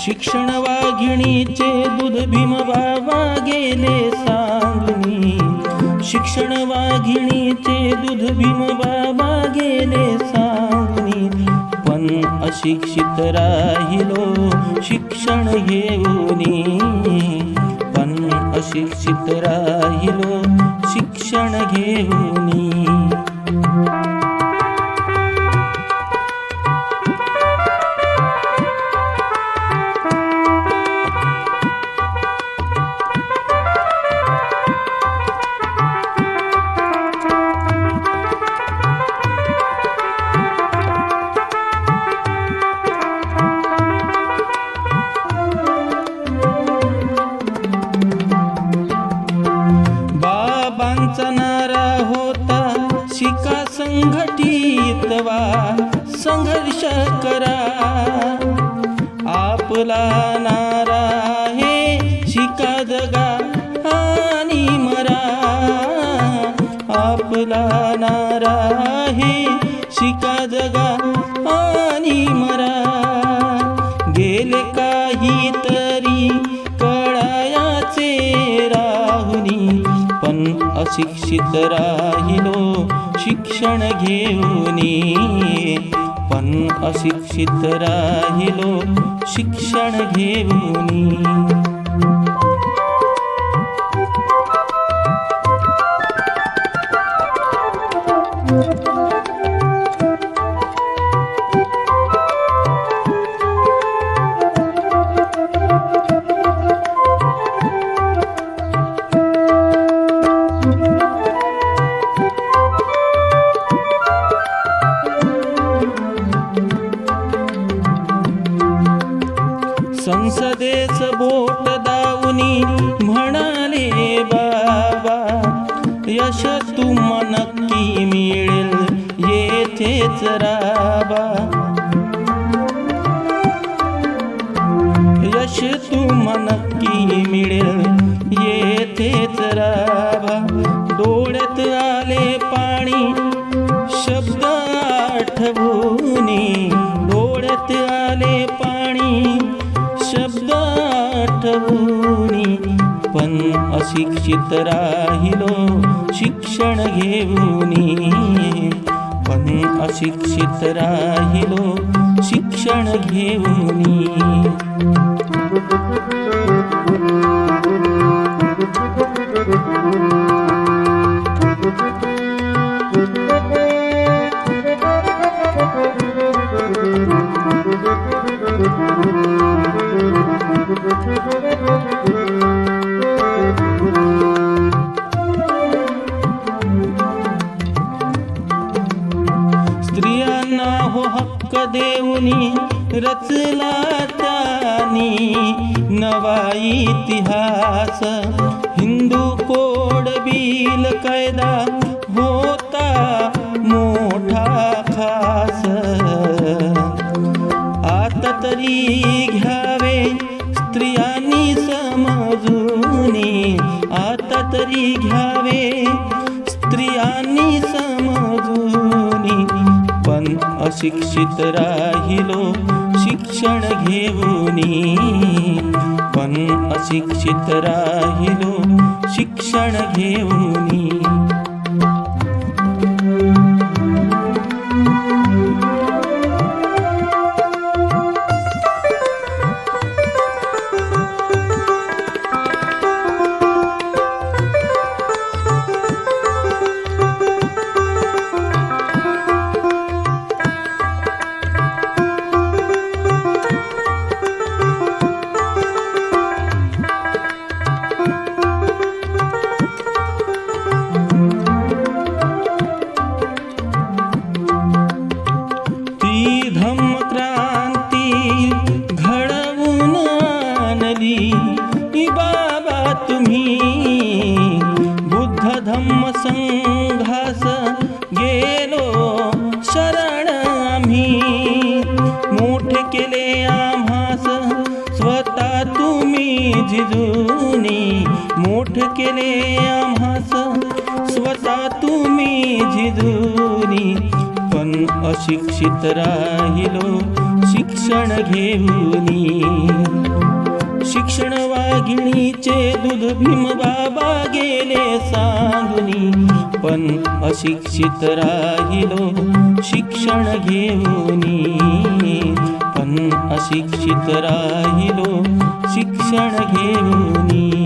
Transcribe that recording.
शिक्षण वाघिणीचे दूध भीम बाबा गेले सांगणी, शिक्षण वाघिणीचे दूध भीम बाबा गेले सांगणी. पण अशिक्षित राहिलो शिक्षण घेऊनी, पण अशिक्षित राहिलो शिक्षण घेऊनी. बाबांचा नारा होता शिका संघटित व्हा, संघर्ष करा. आपला नारा आहे शिका जगा आणि मरा, आपला नारा आहे शिका जगा आणि मरा. गेले काहीतरी कळायाचे राहुनी, पण अशिक्षित राहिलो शिक्षण घेऊनी, पण अशिक्षित राहिलो शिक्षण घेऊनी. संसदेच बोट दावनी म्हणाले बाबा, यश तुम्हा नक्की मिळेल येथेच राबा. यश तुम्हा नक्की मिळेल येथेच राबा. डोळ्यात आले पाणी शब्द आठवूनी, डोळ्यात आले पाणी शब्द आठवूनी. पण अशिक्षित राहिलो शिक्षण घेऊनी, पण अशिक्षित राहिलो शिक्षण घेऊनी. स्त्रियांना हो हक्क देऊनी रचला त्यांनी नवा इतिहास. हिंदू कोड बिल कायदा होता मोठा खास. आता तरी घ्यावे स्त्रियांनी समजूनी, आता तरी घ्यावे स्त्रियांनी समजूनी. पण अशिक्षित राहिलो शिक्षण घेऊनी, पण अशिक्षित राहिलो शिक्षण घेऊनी. बाबा तुम्ही बुद्ध धम्म संघास गेलो शरण आम्ही. मोठे केले आम्हास स्वतः तुम्ही जिजूनी, मोठे केले आम्हास स्वतः तुम्ही जिजूनी. पण अशिक्षित राहिलो शिक्षण शिक्षण घेऊनी. शिक्षण वाघिणीचे दूध भीम बाबा गेले सांगुनी. पण अशिक्षित राहिलो शिक्षण घेऊनी. पण अशिक्षित राहिलो शिक्षण घेऊनी.